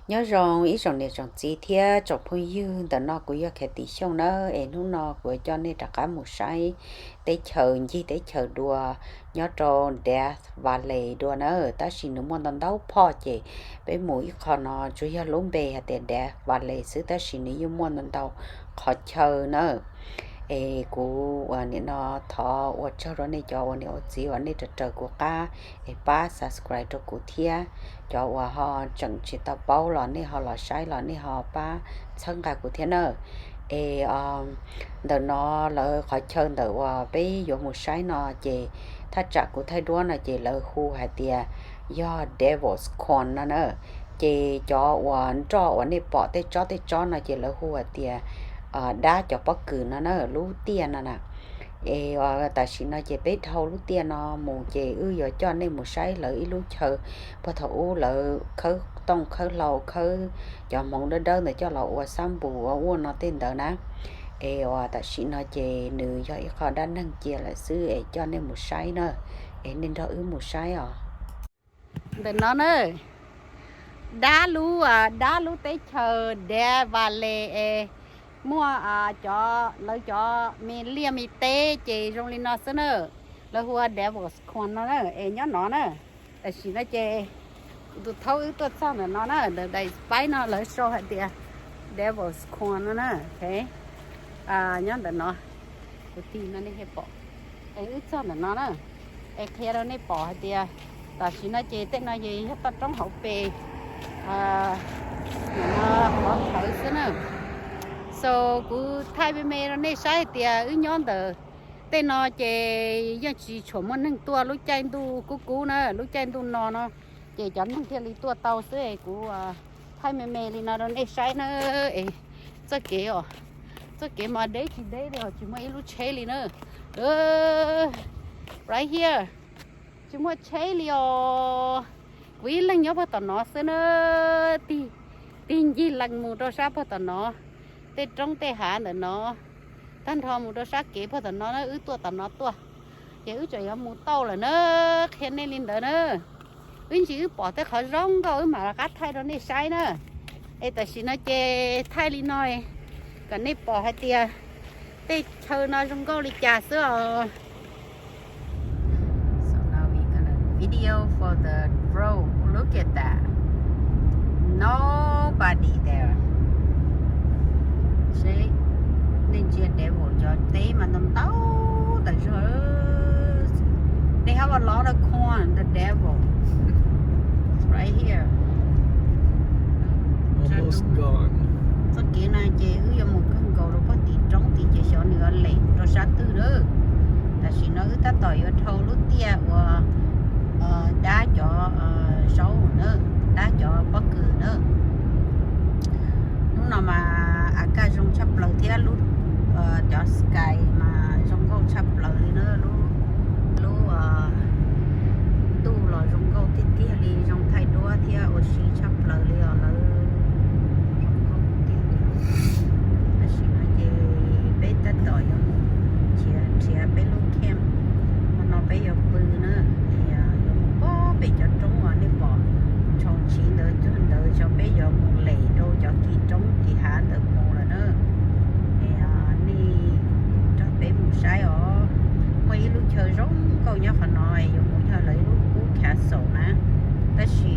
nhớ rồi ý rồi này rồi chỉ thế cho phun dư đợt nó cũng có cái tí xong đó em lúc nó của cho nên tất cả một sai để chờ gì để chờ đùa nhớ rồi để và lệ đùa nữa ta xin nó muốn đón đấu po chị với mũi con nó chủ yếu lúng bề hạt để và lệ sự ta xin nó muốn đón đấu khó chờ nữa ê cú nên nó thọ ở cho nó này cho này ở chỉ ở này trở của ca ê ba subscribe cho cụ thia cho họ chẳng chỉ tao bao lọ này họ lọ sai lọ này họ ba thân cả cụ thia nữa ê đợt nó là khỏi chơi đợt bây giờ một sai nó chỉถ้าจากกูไทยด้วนนะเจเลยคู่หายเตียยอด Devil's Corn นะเนอะเจจอวันจอวันนี้ปอเตจอนะเจเลยคู่หายเตียđá cho bất cứ nó lú tiền nè ê ta chỉ nói chế bé thâu lú tiền nó mù chế giờ cho nên một sai lợi lú chờ bắt đầu lợi khơi tông khơi lầu khơi cho mong đơn đơn để cho lầu và xăm bù nó tên đỡ nè ê ta chỉ nói chế nữ cho ít khó đa năng chia là xứ ê cho nên một sai nữa ê nên cho một sai để nó nữa đá lú tế chờ để và lệ mua cho lấy cho mi liêm mi tê chị trong linh nó xưa nữa lấy hoa Devil's Corn nó nữa em nhớ nó nữa để chỉ nó chị tụt thâu tụt sao nữa nó nữa để đây spy nó lấy show hạt tiệt Devil's Corn nó nữa thế nhớ để nó tụt tin nó đi hết bỏ em ít sao nữa nó nữa em kia đó này bỏ hạt tiệt ta chỉ nó chị tên nó gì hết tao trong hậu bì nó bỏ thử xưa nữa so cú thay bên mẹ nó này sai thì nhon tờ tên nó chè giờ chỉ chỗ mà nâng tua lúc chạy tu cú nữa lúc chạy tu nó chè chọn nâng theo lý tua tàu xứ cú thay mẹ thì nó này sai nữa cho kế mà đấy thì đấy rồi chỉ mới lúc chơi li nữa right here chỉ mới chơi li quý lần nhớ vào tao nó xứ nữa tin gì lần một đôi sao vào tao nó tê trong tê hạ nữa nó thanh thò một đôi sắc kế phải nó ứ tua tao nó tua chỉ ứ trời một tàu là nó khen nên linh đỡ nữa ứ chỉ bỏ tới khỏi rong thôi mà là cắt thay đó này sai nữa ấy tại vì nó chê thay li nói cái này bỏ hai tia tê chơi nó trong câu li trà sữa so now we gonna video for the road look at that nobody there see nên chia devil cho tí mà nằm tấu tại sao they have a lot of corn the devil it's right here almost gone tất kia này chị ư cho một con cầu nó có tí trống tí chị sợ nữa lệ rồi sát tư nữa tại vì nó ta tỏi ở thâu lúc tia và đá cho sâu nữa đá cho bất cứ nữa lúc nào mà cái trong chắp lời thế lúc cho sky mà trong câu chắp lời nữa lúc tu là trong câu tiết tiết đi trong thay đua thì ở sĩ chắp lời đi ở lời trong câu tiết là sĩ nói gì bé tất tội chia bé lúc kem mà nó bé ở bự nữa thì có bé cho trống ở đây bỏ trong chỉ đợi cho bé giờ một lệ đâu cho kỳ trống kỳ hạ được một là nữa thì đi cho bé một sai ở mấy lúc chơi rong câu nhớ phải nói dùng một giờ lấy lúc cú khá sổ nè ta chỉ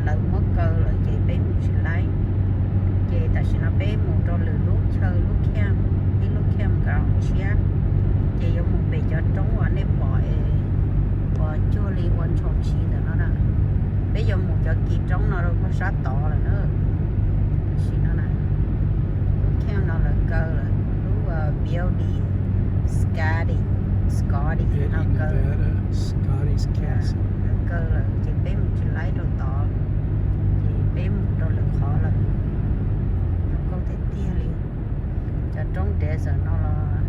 lấy mất cơ lấy chị bé một chỉ lấy chị ta chỉ nó bé một cho lửa lúc chơi lúc kem đi lúc kem cả chia chị dùng một bé cho trống ở đây bỏ chưa li quan trọng chi được nó nè bây giờ một cho kỳ trống nó đâu có sát to rồi nữa xin nó này lúc theo nó là cơ là lúc beauty Scotty nó cơ Scotty's Castle cơ là chỉ bé một chỉ lấy đồ to chỉ bé một đồ là khó là trong câu thế tia liền cho trong để giờ nó là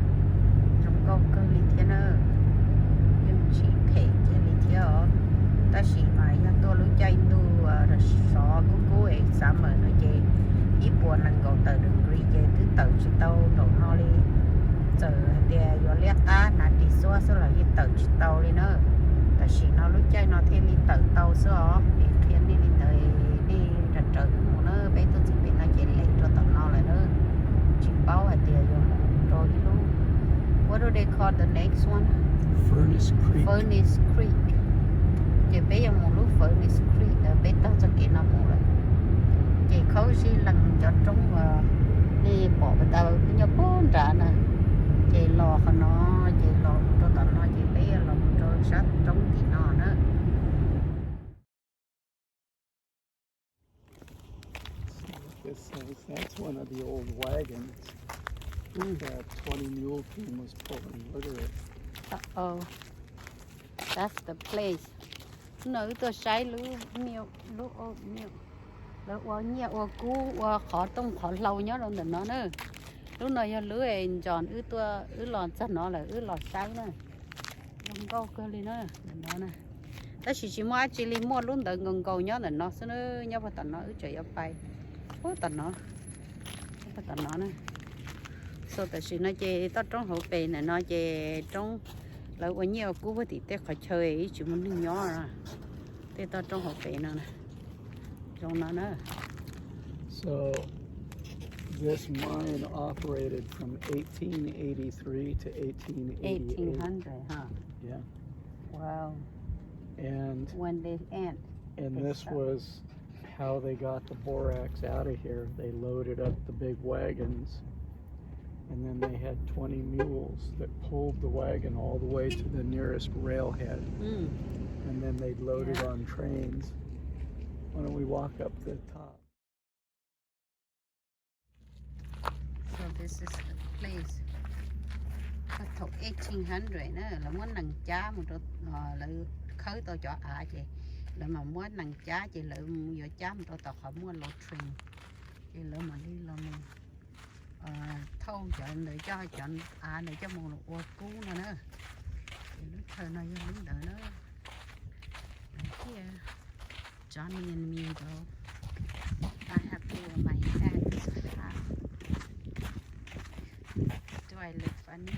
trong câu cơ li thế nữa nhưng chỉ phải cái li thế ở ta chỉ mà yang tôi lúc chạy tu rồi sọ cố ấy sao mà nó chơi ít buồn là còn từ đường đi chơi thứ từ chỉ tàu đồ nó đi giờ thì giờ liệt ta là đi xóa số là ít từ chỉ tàu đi nữa ta chỉ nó lúc chạy nó thêm đi từ tàu xóa thì thêm đi tới đi trật trật this one? Furnace Creek. Furnace Creek. Chị bây giờ một lúc Furnace Creek ở bên tao cho kỹ nào một rồi. Chị khâu xí lần cho trống và đi bỏ vào tao nhớ bốn trả nè. Chị lò cho nó, chị lò cho tao nó, chị bây giờ lò cho sát trống thì nó nữa. This says that's one of the old wagons that 20 Mule team was pulling. Look at it. Uh-oh. That's the place. Nữ tôi sai lũ miêu, lũ ô miêu. Lũ ô nhiều ô cú, ô khó tông khó lâu nhớ đâu để nó nữa. Lúc này lũ em chọn tôi lòn cho nó là lòn sai nữa. Không câu cơ đi nữa để nó nè. Đó chỉ mua chỉ li mua luôn đợi ngừng cầu nhớ là nó sẽ nữa nhớ vào tận nó chạy ở bay. Ôi tận nó nè. Sau đó chỉ nó chơi tao trong hậu bề này nó chơi trong lại có nhiều cú với thì tết khỏi chơi chỉ muốn đừng nhỏ à tết tao trong hậu bề này nè trong nó nữa. So this mine operated from 1883 to 1888. 1800, huh? Yeah. Wow. And When they end. And this was how they got the borax out of here. They loaded up the big wagons, and then they had 20 mules that pulled the wagon all the way to the nearest railhead. And then they'd load it on trains. Why don't we walk up the top? So this is the place. Có thuộc 1800 nữa là muốn nằng cha một chỗ là khơi tôi cho chị. Là mà muốn nằng cha chị lại giờ cha một tao khỏi mua lô train. Chị lại mà đi là mình thâu chọn để cho chọn để cho một ô cú nữa. Chị lúc thời này lúc đợi nữa. Here, Johnny and me though. I have to wear my hat. Do I look funny?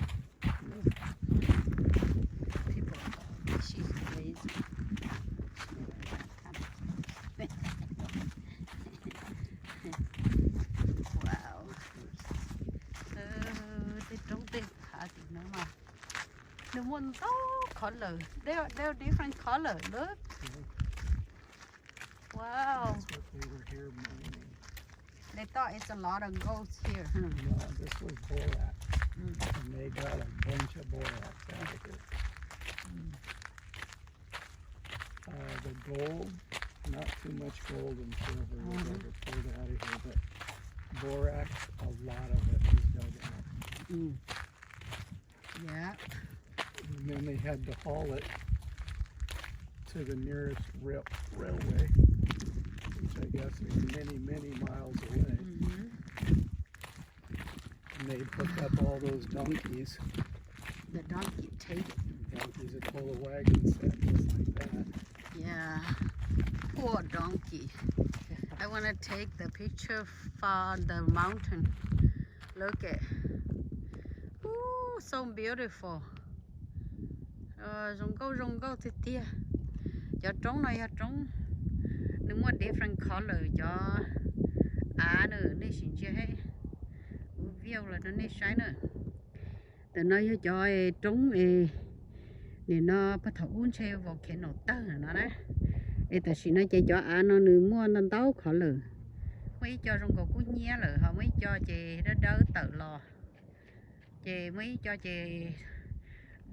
People call me she's crazy. Wow. They don't think party no more. The one color. They're different color. Look. Wow. That's what they were here mining. They thought it's a lot of goats here. No, this was borax. And they got a bunch of borax out of here. The gold, not too much gold and silver was ever pulled out of here, but borax, a lot of it was dug out. Yeah. And then they had to haul it to the nearest railway, which I guess is many, many miles away. And they hook up all those donkeys. The donkey take. Donkeys that pull a wagon set just like that. Yeah. Poor donkey. I want to take the picture for the mountain. Look at. Ooh, so beautiful. Rong go thì tia. Cho trống này cho trống. Nếu mà different color cho nữa nên xin chưa hết. View là nó nên sai nữa. Để nói cho trống để nó bắt đầu uống chơi vào cái nồi tơ nó đấy. Để ta xin nói cho nó nữa mua nó táo khó lử. Mấy cho trong cổ cú nhé lử họ mấy cho chị nó đỡ tự lò. Chị mấy cho chị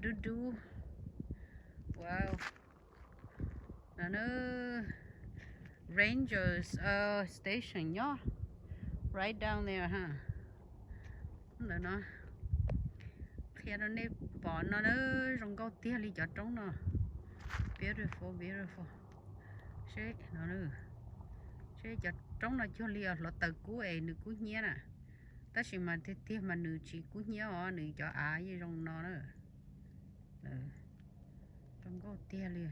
đu. Wow. Nó Rangers station nhá. Right down there ha. Đó nó. Khi nó nếp bỏ nó rong câu tia li cho trống nó. Beautiful. Sẽ nó nữa. Sẽ cho trống nó cho li là từ cú nữ cú nhé nè. Ta chỉ mà tia mà nữ chỉ cú nhé nữ cho với rong nó nữa. Rong câu tia li.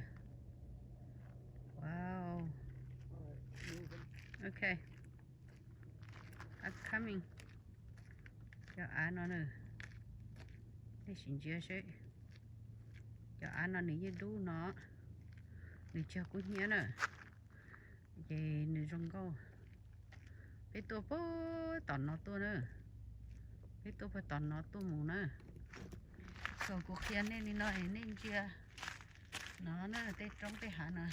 Wow. Okay. I'm coming. Cho nó nữa. Để xin chia sẻ. Cho nó nữa như đu nó. Nữ cho cú nhé nè. Về nữ rong câu. Cái tôi bố tòn nó tôi nữa. Cái tôi phải tòn nó tôi mù nữa. Rồi cuộc kia nên nó nên chưa nó là tết trong tết hạ nè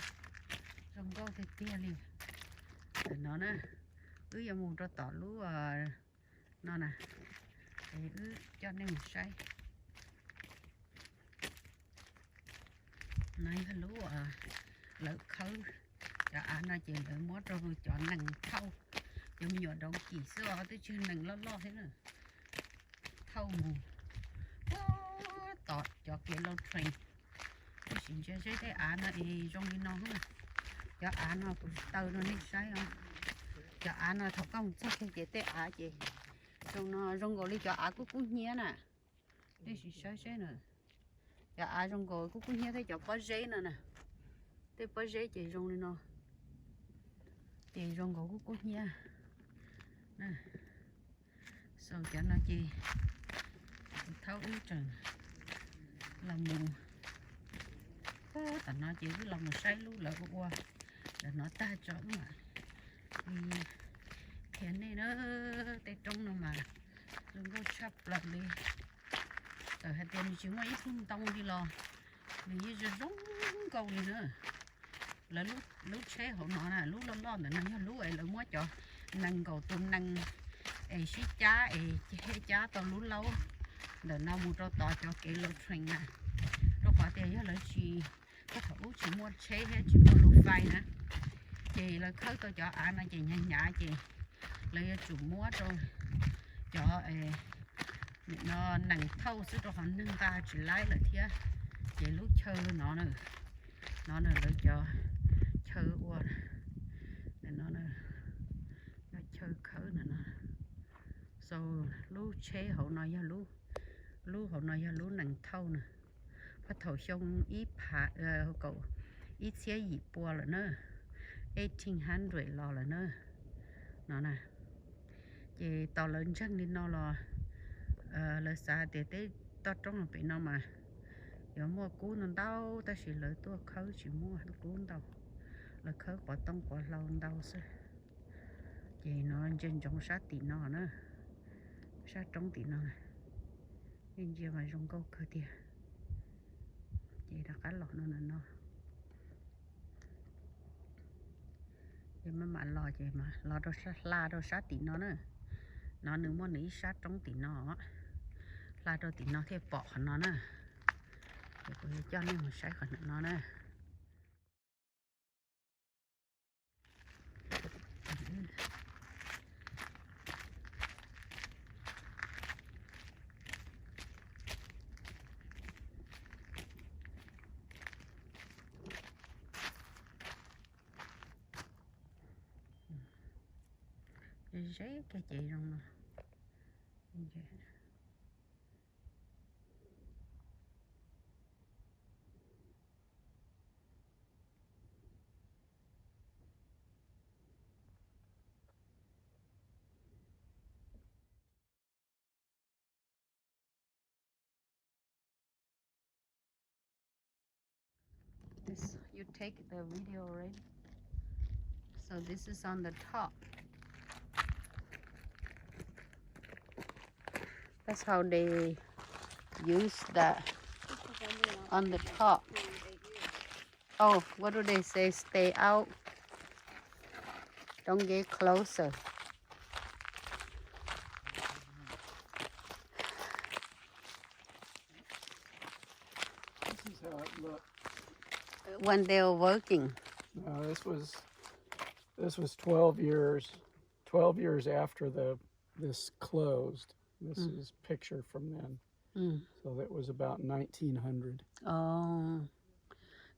trong câu tết tia liền để nó nè cứ giờ mù cho tỏ lú nó nè để cứ cho nên một say này cái lú lỡ khâu cho ăn nó chỉ lỡ mót rồi chọn nằng thâu giống như đâu chỉ sữa tới chưa nằng lo thế nữa thâu mù tọt cho cái lâu train xin chơi chơi thế ăn nó trong đi nó không cho ăn nó cũng tao nó đi sai không cho ăn nó thọc công chắc cái thế ăn chị trong nó trong gọi đi cho ăn cũng nhé nè đi xin chơi chơi nữa cho ăn trong gọi cũng nhé thấy cho có giấy nữa nè thế có giấy chị trong đi nó chị trong gọi cũng nhé nè sau cho nó chị tháo ướt trần là mù tao nó chỉ cứ làm một say luôn là qua để nó ta cho mà cái này nó tê trong nó mà đừng có chắp lại đi rồi hai tiền chỉ mấy phun tông đi lo mình như giống câu gì nữa là lúc xe họ nó nè lúc lo để nó lúc ấy là mua cho năng cầu tôm năng ấy xí chá ấy chá tao lúc lâu để nó mua to cho cái lô train nè rồi quả tiền là chỉ có thấu chỉ mua xe hay chỉ mua lô phai nè chị là khơi tôi cho ăn là chị nhả chị lấy chủ mua rồi cho nó nặng thâu sức cho họ nâng ta chỉ lái lại thế chị lúc chơi nó nữa lấy cho chơi qua để nó chơi khơi nữa nè sau lúc chế hậu nói ra lúc hậu nói ra lúc nặng thâu nè phát thầu xong ít phá cậu ít xe gì bùa rồi nữa 1800 lò là nó nè chị tàu lớn chắc nên nó là xa để tới tao trong là bị nó mà giờ mua cú nó đau ta chỉ lợi tôi khâu chỉ mua cú đâu là khâu quả tông quả lâu đâu sao chị nó trên trong sát tí nó nữa sát trong tí nó nên giờ mà trong câu cơ tiền chị đã cá lọt nó chị mà lo chị mà lo đâu sát la đâu sát tí nó nữa nó nếu mà ní sát trong tí nó la đâu tí nó thêm bỏ nó nè để tôi cho nên một sai khỏi nó nè giấy cái chị rồi nè this you take the video already so this is on the top that's how they use that on the top oh what do they say stay out don't get closer This is how it looked when they were working. No, this was 12 years after this closed. This is a picture from then. So that was about 1900. Oh,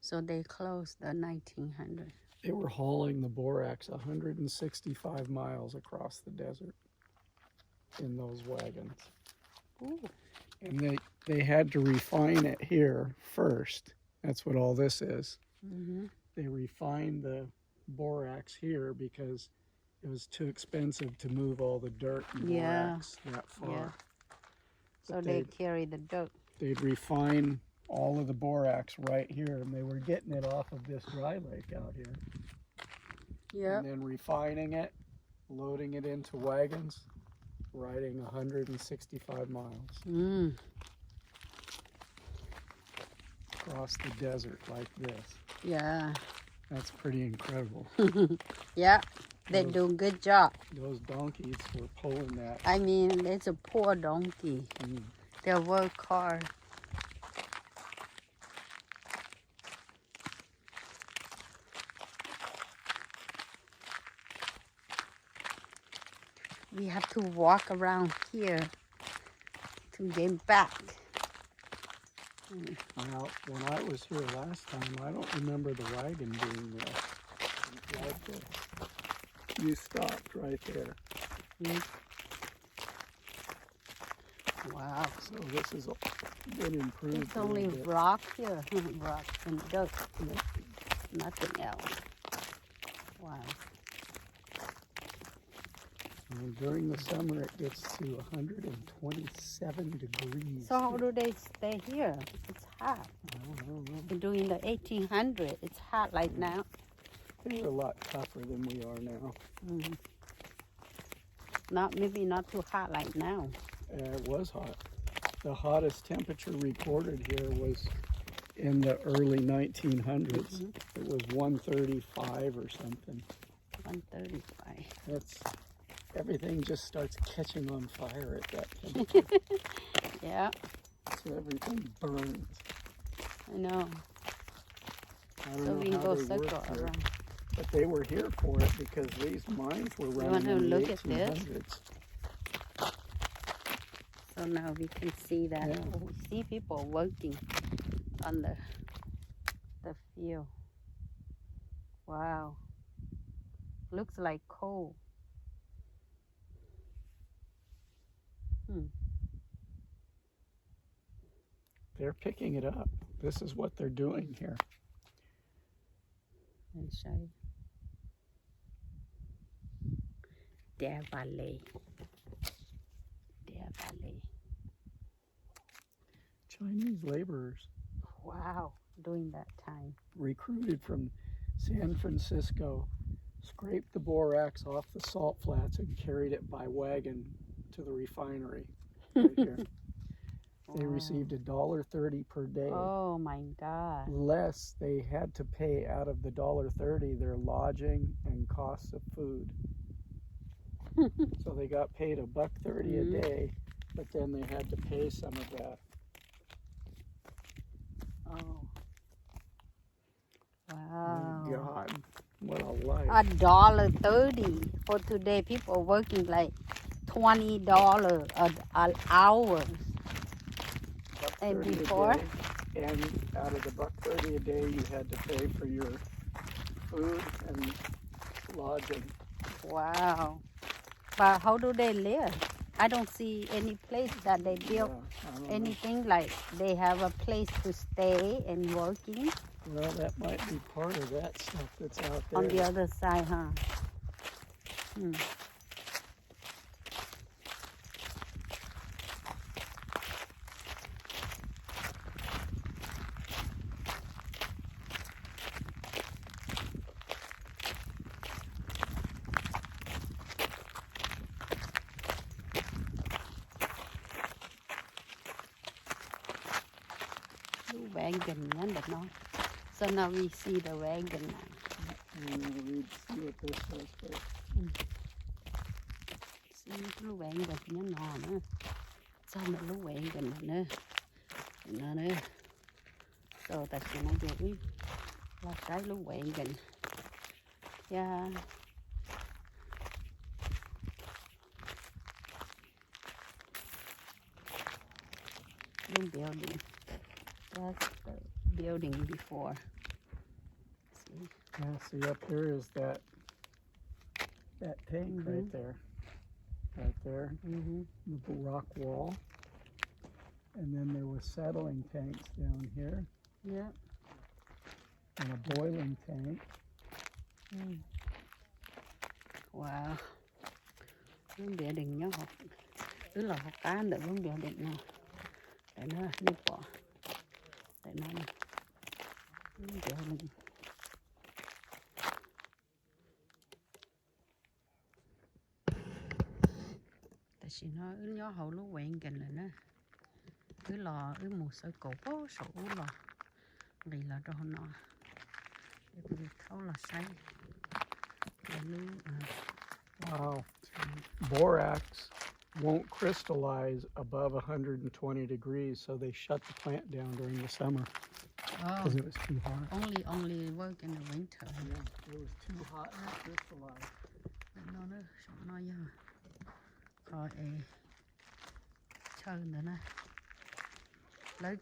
so they closed the 1900. They were hauling the borax 165 miles across the desert in those wagons. Ooh. And they had to refine it here first. That's what all this is. They refined the borax here because it was too expensive to move all the dirt and borax that far. Yeah. So they carry the dirt. They'd refine all of the borax right here, and they were getting it off of this dry lake out here. Yeah. And then refining it, loading it into wagons, riding 165 miles. across the desert like this. Yeah. That's pretty incredible. Yeah, they do a good job. Those donkeys were pulling that. I mean, it's a poor donkey. They work hard. We have to walk around here to get back. Now, when I was here last time, I don't remember the wagon being there. Like this. You stopped right there. Wow. So this has been improved. It's only rock here. Rock and dirt. Nothing else. Wow. And during the summer, it gets to 127 degrees. So how do they stay here? It's hot. I don't know. During the 1800s, it's hot like now. They were a lot tougher than we are now. Maybe not too hot like now. It was hot. The hottest temperature recorded here was in the early 1900s. It was 135 or something. 135. Everything just starts catching on fire at that temperature. Yeah, So everything burns. I know. I So don't we know can how go they circle work here, around. but they were here for it because these mines were running wanna in the look at this? 1800s. So now we can see that. Yeah. We see people working on the field. Wow. Looks like coal. They're picking it up. This is what they're doing here. Let me show you. Their valley. Their valley. Chinese laborers. Wow, during that time. Recruited from San Francisco, scraped the borax off the salt flats and carried it by wagon to the refinery right here. They received $1.30 per day. Oh my God. Less they had to pay out of the $1.30 their lodging and costs of food. So they got paid $1.30 a day, but then they had to pay some of that. Oh. Wow. Oh God, what a life. $1.30 for today. People working like $20 an hour. And before? And out of the $1.30 a day, you had to pay for your food and lodging. Wow. But how do they live? I don't see any place that they build anything like they have a place to stay and working. Well, that might be part of that stuff that's out there. On the other side, huh? Wagon, so now we see the wagon now. We'd see what this says first. See the wagon nữa. Sao mà the wagon nữa. Nữa. So that's gonna get we. Like that the wagon. Yeah. The building. That's the building before. See? Yeah, see up here is that tank right there. Right there. The rock wall. And then there was settling tanks down here. Yeah. And a boiling tank. Wow. Cái building nhỏ học. Tức là học cá được cái building nè. Để nó đi bỏ. Để nó nè. Building. Tại vì nó nhỏ hậu nó quen gần là nó. Cứ lò, một sợi cổ bó sổ lò. vì là đồ nó để thấu là say để lưu Wow. Borax won't crystallize above 120 degrees, so they shut the plant down during the summer because it was too hot. Only work in the winter. Yeah, it was too hot to crystallize. Nó giờ rồi chơi nữa nè lấy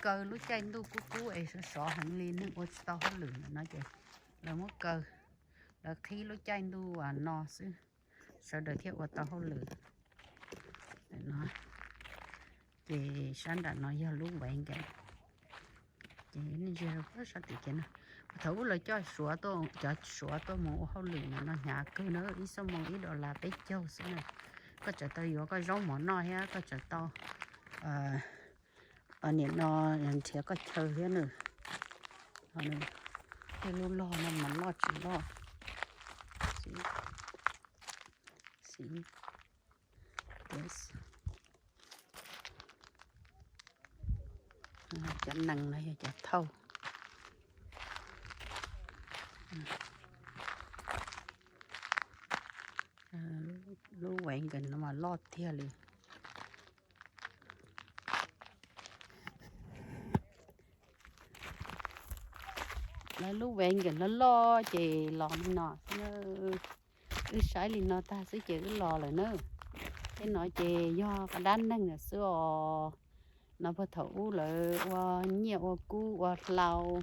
cơ lúc tranh tôi cú sẽ xỏ hẳn lên nước của tao hết lửa nó chị là mất cơ là khi lúc tranh tôi và no xứ sợ đời thiết của tao hết lửa để nó chị sáng đã nói giờ lúc bệnh kìa chị nên giờ rất sao thì chị nè thấu là cho sủa tôi một hậu lửa nó nhà cứ nữa ít xong một ít đó là tết châu xứ này có trở tới có rau món nọ ha có trở to ở nè nó nhận thiệt có chơi thế nữa cái lu lo nó mà lo chỉ lo xí yes chậm nặng này chậm thâu lu quẹn gần nó mà lót thiệt liền là lu quẹn gần nó lo chị lò nọ cứ sải liền nó ta sẽ chỉ cứ lò lại nữa cái nói chị do cái đan năng là xưa nó phải thấu lại qua nhiều cú qua lau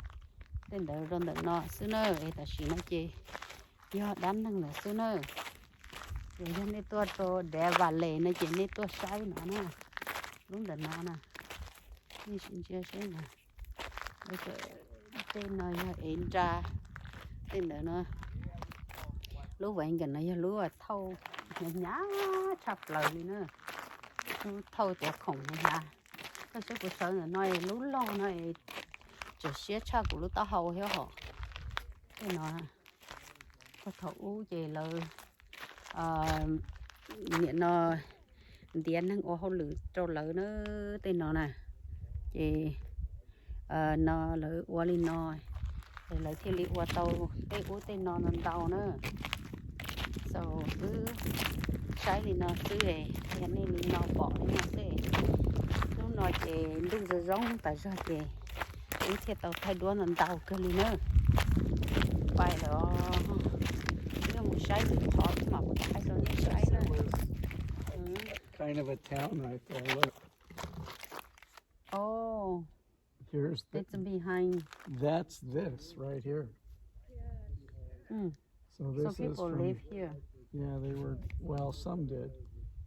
đến đợi rồi đợi nọ xưa nữa ấy ta chỉ nói chị do đan năng là xưa nữa rồi cho nên tôi để vào lề này chị nên tôi sải nó nè đúng đợi nó nè như xin chia sẻ nè bây giờ tên nó là em ra tên đợi nó lúa vàng gần này lúa thâu nhá chập lời đi nữa thâu đẹp khủng nha cái số của sở nói lúa lo này chỉ xé cha của lúa tao hầu hết họ cái nó có thấu về là nghiện nó điên năng ô hậu lử trâu lử nữa tên nó nè chị nó lử ô li nó để lấy thiên lý ô tàu cái ô tên nó nằm tàu nữa sau cứ trái thì nó xứ này hiện nay mình nó bỏ đi nó xứ lúc nó chỉ lúc giờ giống tại sao chị ý thì tàu thay đua nằm tàu cơ li nữa bài đó nhưng một trái thì khó mà một trái rồi những trái nữa Kind of a town right there. Look. Oh, Here's the. it's behind. That's this right here. So this So people is from, live here. Yeah, they were. Well, some did.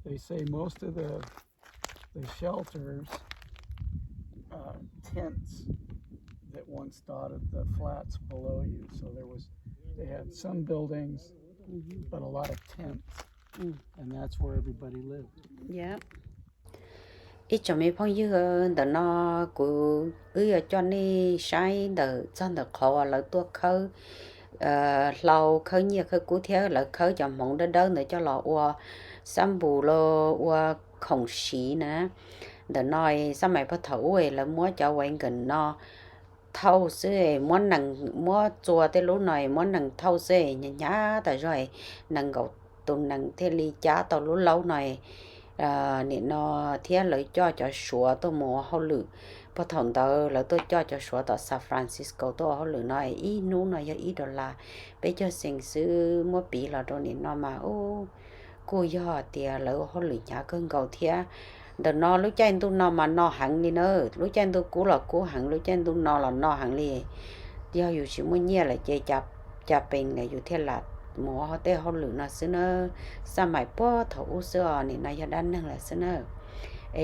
They say most of the shelters, tents that once dotted the flats below you. So they had some buildings, but a lot of tents, and that's where everybody lived. Yeah. Ít cho mấy phong như đợt nó của cho nên sai đợt trong đợt khó là tua khơi lâu khơi nhiều khơi cú theo là khơi cho mong đỡ đỡ để cho lọ qua xăm bù lo qua khổng xí nè đợt nói sao mày bắt thấu ấy là mua cho quanh gần nó thâu xế muốn nằng mua chùa tới lúc này muốn nằng thâu xế nhá nhá tại rồi nằng gạo tùng nằng thế ly chá tàu lúc lâu này nên nó thiết lấy cho sủa tôi mua hậu lử bắt thằng tao là tôi cho sủa tao San Francisco tôi hậu lử nói ý nú nói giờ ý đó là bây giờ sinh sư mua bị là đồ nên nó mà ô cô giờ thì lấy hậu lử nhà cơn cầu thiết đợt nó lúc trên tôi nó mà nó hẳn đi nữa lúc trên tôi cú là cú hẳn lúc trên tôi nó là nó hẳn đi giờ dù chỉ muốn nhẹ là chơi chạp bên này dù thế là mua họ tê họ lử nó xứ nó sao mày bỏ thấu xưa này nó giờ đan năng là xứ nó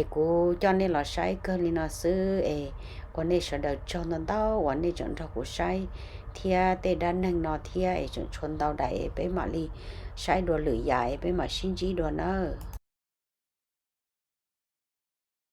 cô cho nên là sai cơ nên nó xứ còn nên sợ đợt cho nó tao còn nên chọn cho cô sai thia tê đan năng nó thia chọn tao đại bé mà li sai đồ lử dài bé mà xin chỉ đồ nó